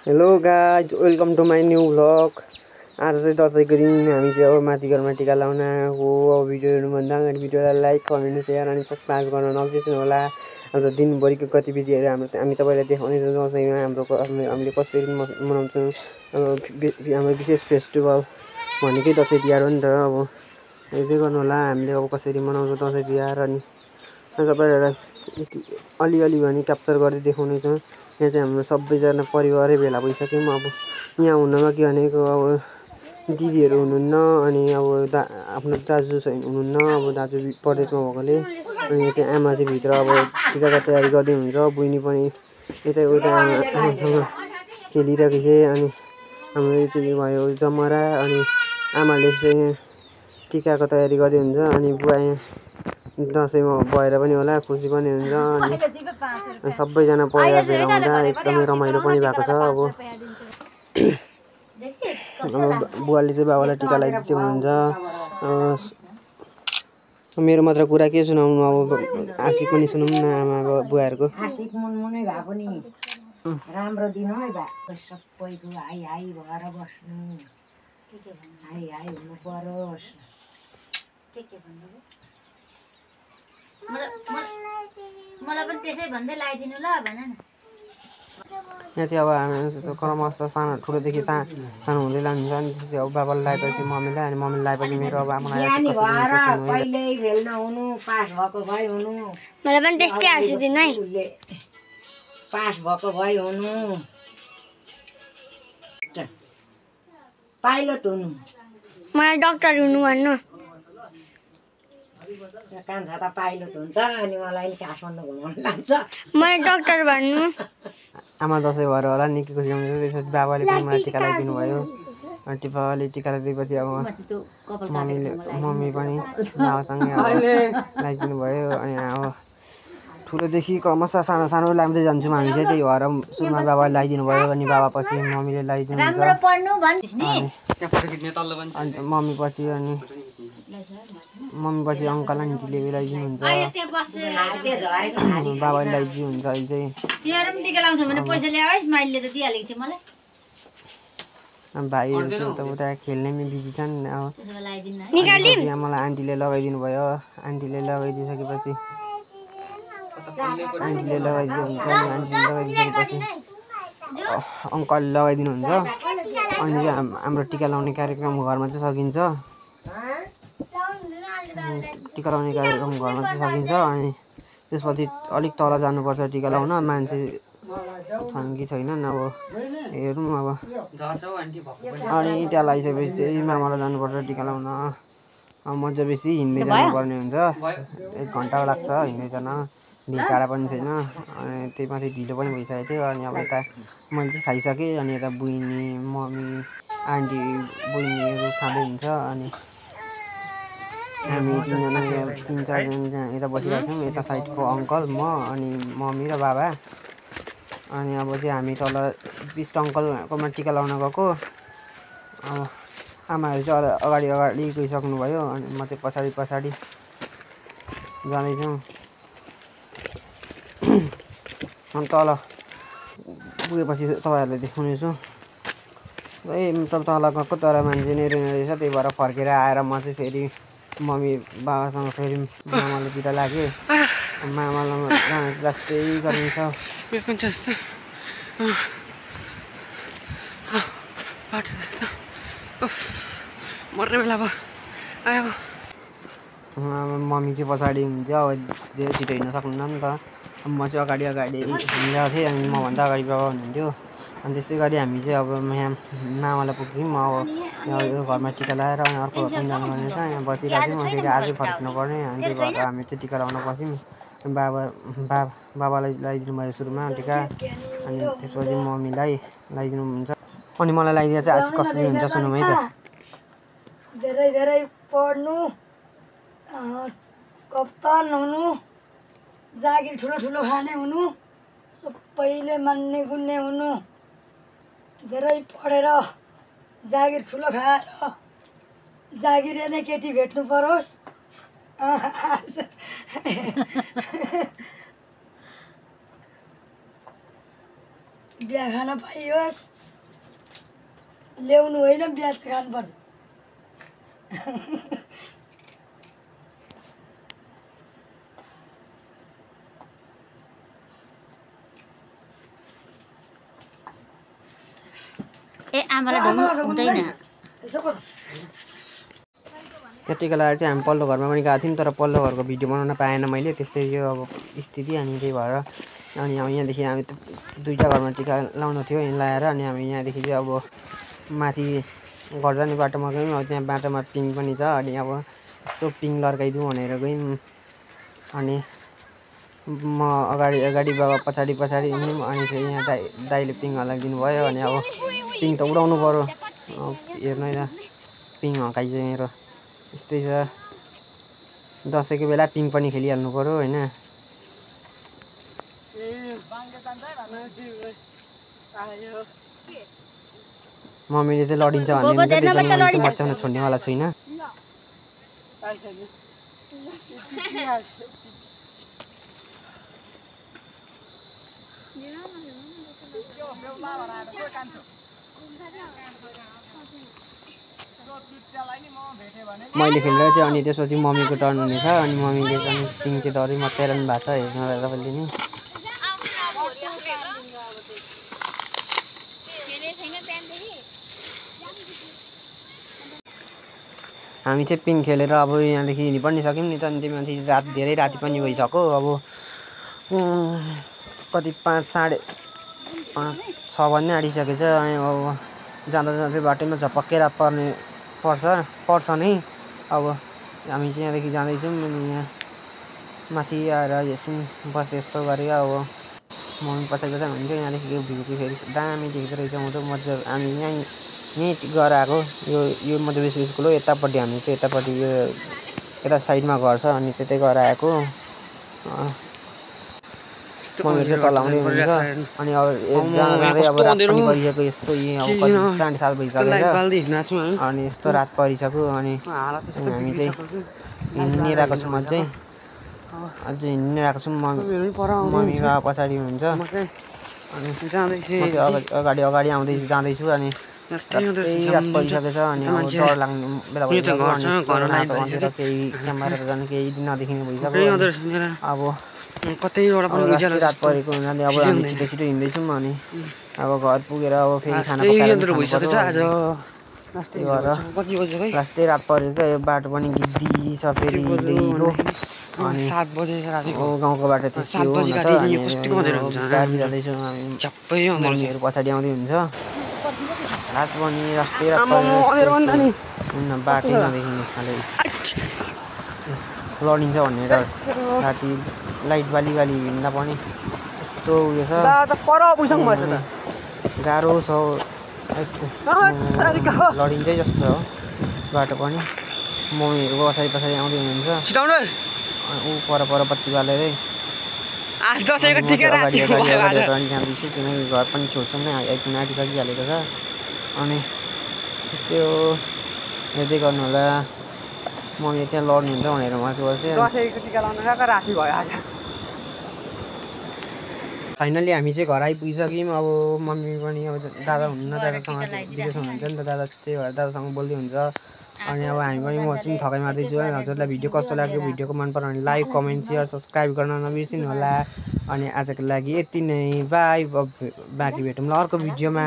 Hello guys, welcome to my new vlog. आज चाहिँ दसैँको दिन हामी चाहिँ अब माथि घरमा टिका लाउन हो। अब भिडियो हेर्नुभन्दा अगाडि भिडियोलाई लाइक, कमेन्ट, सेयर अनि सब्सक्राइब गर्न नबिर्सनु होला। आज दिनभरिको गतिविधिहरू हामी तपाईँलाई देखाउनेछौँ। दसैँमा हामीले कसरी मनाउँछौँ। हाम्रो विशेष फेस्टिभल भनेकै दसैँ तिहार हो नि त। अब हेर्दै गर्नु होला हामीले अब कसरी मनाउँछौँ दसैँ तिहार। अनि तपाईँहरूलाई अलिअलि भनी क्याप्चर गर्दै देखाउनेछौँ। यहाँ चाहिँ हाम्रो सबैजना परिवारै भेला भइसक्यौँ। अब यहाँ हुनमा के भनेको अब दिदीहरू हुनुहुन्न, अनि अब आफ्नो दाजु हुनुहुन्न। अब दाजु परदेशमा भएकोले अनि यहाँ चाहिँ आमा चाहिँ भित्र अब टिकाको तयारी गर्दै हुनुहुन्छ। बहिनी पनि यता उता आमासँग खेलिरहेको छ। अनि हाम्रो यो चाहिँ भयो जमरा, अनि आमाले चाहिँ टिकाको तयारी गर्दै हुन्छ। अनि बुवा दसैँमा भएर पनि होला खुसी पनि हुन्छ। अनि सबैजना परिवार भेला हुँदा एकदमै रमाइलो पनि भएको छ। अब बुवाले चाहिँ बाबालाई टिका लगाइदिँदै हुनुहुन्छ। मेरो मात्र कुरा के सुनाउनु, अब आशिक पनि सुनौँ न आमा बुवाहरूको। आशिक मुनमुनै भए पनि राम्रो दिन है बा। सबैको हाई हाई भएर बस्नु, हाई हाई हुनु परोस्। मलाई पनि त्यसै भन्दै लगाइदिनु ल भन न। यहाँ चाहिँ अब हामी क्रमशः सानो ठुलोदेखि सानो हुँदै लान्छ। अनि त्यसपछि अब बाबालाई लगाएपछि मम्मीलाई, अनि मम्मीलाई लगाएपछि मेरो अब आमालाई पहिल्यै फेल नहुनु, पास भएको भए हुनु। मलाई पनि त्यस्तै हाँसिदिनु है। पास भएको भए हुनु, पाइलट हुनु। मलाई डक्टर हुनु भन्नु। कान्छा त पाइलट हुन्छ, अनि मलाई काठमाडौँ घुमाउनु लान्छ। मलाई डक्टर भन्नु। आमा दसैँ भएर होला निकै खुसी हुन्छ। त्यसपछि बाबाले पनि मलाई टिका लगाइदिनु भयो। अनि बाबाले टिका लगाइदिएपछि अब मम्मी पनि बाबासँगै अब लगाइदिनु भयो। अनि अब ठुलोदेखि क्रमशः सानो सानो लाग्दै जान्छौँ हामी चाहिँ। त्यही भएर सुरुमा बाबाले लगाइदिनु भयो, अनि बाबा पछि मम्मीले लगाइदिनु हुन्छ। अनि मम्मी पछि अनि मम्मी पछि अङ्कल आन्टीले लगाइदिनुहुन्छ। बाबाले लगाइदिनु हुन्छ। अहिले चाहिँ भाइहरू चाहिँ उता खेल्नेमै बिजी छन्। अब मलाई आन्टीले लगाइदिनु भयो। आन्टीले लगाइदिइसकेपछि आन्टीले लगाइदिइसकेपछि अङ्कलले लगाइदिनुहुन्छ। अनि चाहिँ हाम्रो टिका लाउने कार्यक्रम घरमा चाहिँ सकिन्छ। टिका लाउने कार्यक्रम घरमा चाहिँ सकिन्छ। अनि त्यसपछि अलिक तल जानुपर्छ टिका लाउन। मान्छे छन् कि छैनन् अब हेरौँ। अब अनि त्यहाँ लगाइसकेपछि चाहिँ मामालाई जानुपर्छ टिका लाउन। मजा बेसी हिँड्दै जानुपर्ने हुन्छ, 1 घन्टा लाग्छ हिँड्दै जान। टाढा पनि छैन। अनि त्यही माथि ढिलो पनि भइसकेको थियो। अनि अब यता मैले चाहिँ खाइसकेँ। अनि यता बहिनी, मम्मी, आन्टी, बहिनीहरू खाँदै हुन्छ। अनि हामी 3-4जना यता बसिरहेको छौँ। यता साइडको अङ्कल, म, अनि मम्मी र बाबा। अनि अब चाहिँ हामी तल बिस्ट अङ्कलकोमा टिका लाउन गएको। अब आमाहरू चाहिँ अगाडि गइसक्नुभयो। अनि म चाहिँ पछाडि जाँदैछौँ। अनि तल पुगेपछि तपाईँहरूलाई देखाउनेछु। तल गएको तर मान्छे नै रहेछ। त्यही भएर फर्केर आएर म चाहिँ फेरि मम्मी बाबासँग फेरि मामालातिर लागेँ। मामालाई जान जस्तै गरिन्छ। मर्ने बेला भयो। मम्मी चाहिँ पछाडि हुन्छ। अब धेरै छिटो हिँड्न सक्नुहुन्न नि त। म चाहिँ अगाडि हिँडिरहेको थिएँ। अनि मभन्दा अगाडि बाबा हुनुहुन्थ्यो। अनि त्यसै गरी हामी चाहिँ अब यहाँ मामालाई पुग्यौँ। अब यो घरमा टिका लगाएर अनि अर्को घर पनि जानुपर्ने छ। यहाँ बसिरहेको थियौँ। फेरि आजै फर्किनु पर्ने। अनि त्यही भएर हामी चाहिँ टिका लगाउन बस्यौँ। बाबालाई लगाइदिनु भयो सुरुमा टिका। अनि त्यसपछि मम्मीलाई लगाइदिनु हुन्छ। अनि मलाई लगाइदिएर चाहिँ आशिक कसरी हुन्छ सुनौँ है त। धेरै धेरै पढ्नु, कप्तान हुनु, जागिर ठुलो ठुलो खाने हुनु, सबैले मान्ने गुन्ने हुनु, धेरै पढेर जागिर ठुलो खाएर जागिरे नै केटी भेट्नु परोस्। बिहा खान पाइयोस्। ल्याउनु होइन बिहा त खानुपर्छ ए आमालाई ढोग्नु हुँदैन यसो गर यतिको लागि चाहिँ हामी पल्लो घरमा पनि गएको थियौँ तर पल्लो घरको भिडियो बनाउन पाएन मैले त्यस्तै थियो अब स्थिति अनि त्यही भएर अनि अब यहाँदेखि हामी दुईवटा घरमा टिका लाउनु थियो यहाँ लाएर अनि हामी यहाँदेखि चाहिँ अब माथि घर जाने बाटोमा गयौँ अब त्यहाँ बाटोमा पिङ पनि छ अनि अब यस्तो पिङ लर्काइदिउँ भनेर गयौँ अनि म अगाडि अगाडि बाबा पछाडि पछाडि हिँड्यौँ अनि फेरि यहाँ दाइले पिङ हल्लाइदिनु भयो अनि अब पिङ त उडाउनु पऱ्यो हेर्नु है त पिङ हल्काइछ मेरो यस्तै छ दसैँको बेला पिङ पनि खेलिहाल्नु पऱ्यो होइन मम्मीले चाहिँ लडिन्छ भन्ने मचाउन छोड्नेवाला छुइनँ मैले खेलेर चाहिँ अनि त्यसपछि मम्मीको टर्न हुनेछ अनि मम्मीले पनि पिङ चाहिँ डरै मचाइरहनु भएको छ हेर्नु होला तपाईँले नि हामी चाहिँ पिङ खेलेर अब यहाँदेखि हिँड्नु पनि सक्यौँ नि त अनि त्यो माथि रात धेरै राति पनि भइसक्यो अब कति 5:30 6 भन्ने आँटिसकेछ अनि अब जाँदा जाँदै बाटोमा झपक्कै रात पर्छ नै अब हामी चाहिँ यहाँदेखि जाँदैछौँ अनि यहाँ माथि आएर एकछिन बस यस्तो गरेर अब मम्मी पछाडि पछाडि हुन्थ्यो यहाँदेखि भ्यू चाहिँ फेरि दामी देख्दो रहेछ म त मजा हामी यहीँ गएर आएको यो मध्यवेश स्कुल हो यतापट्टि हामी चाहिँ यतापट्टि यो यता साइडमा घर छ अनि त्यतै गएर आएको मम्मीहरू चाहिँ तल आउँदै हुनुहुन्छ अनि अब जाँदै अब रात पनि परिसक्यो यस्तो अब कति 4.5 बजिसकेछ अनि यस्तो रात परिसक्यो अनि हामी चाहिँ हिँडिरहेको छौँ अझै हिँडिरहेको छौँ मम्मी बाबा पछाडि हुनुहुन्छ अनि अगाडि आउँदैछु जाँदैछु अनि रात परिसकेछ अनि अब डर लाग्ने बेला भइसक्यो केही क्यामेरा जानु केही नदेखिने भइसक्यो अब कतैबाट पनि रात परेको हुनाले अब हामी छिटो छिटो हिँड्दैछौँ अनि अब घर पुगेर अब फेरि खाना पकाएर लास्टै रात परेको यो बाटो पनि गिद्दी छ फेरि ढिलो अनि 7 बजे गाउँको बाटो त्यस्तै हो बिस्तारै जाँदैछौँ हामी मम्मीहरू पछाडि आउँदै हुन्छ रात पनि लास्टै रात बाटै नदेखिने खाले लडिन्छ भनेर राति लाइट बाली हिँड्दा पनि यस्तो उयो छ गाह्रो छ लडिन्छै जस्तो हो बाटो पनि मम्मीहरूको पछाडि आउँदै हुनुहुन्छ ऊ पर बत्ती बालेरै अगाडि जाँदैछु किनकि घर पनि छेउछाउमै एकदम आँटिसकिहालेको छ अनि त्यस्तै हो हेर्दै गर्नु होला मम्मी त्यहाँ लड्नुहुन्छ भनेर माथि बसेँ दसैँको टिका लाउन गएको राति भयो आज फाइनली हामी चाहिँ घर आइपुगिसक्यौँ अब मम्मी पनि अब दादा हुनुहुन्न दादासँग विदेशमा हुनुहुन्छ नि त दादा त्यही भएर दादासँग बोल्दै हुन्छ अनि अब हामी पनि म चाहिँ थकाइ मार्दैछु है हजुरलाई भिडियो कस्तो लाग्यो भिडियोको मन पऱ्यो भने लाइक कमेन्ट सेयर सब्सक्राइब गर्न नबिर्सिनु होला अनि आजको लागि यति नै बाई बाँकी भेटौँ ल अर्को भिडियोमा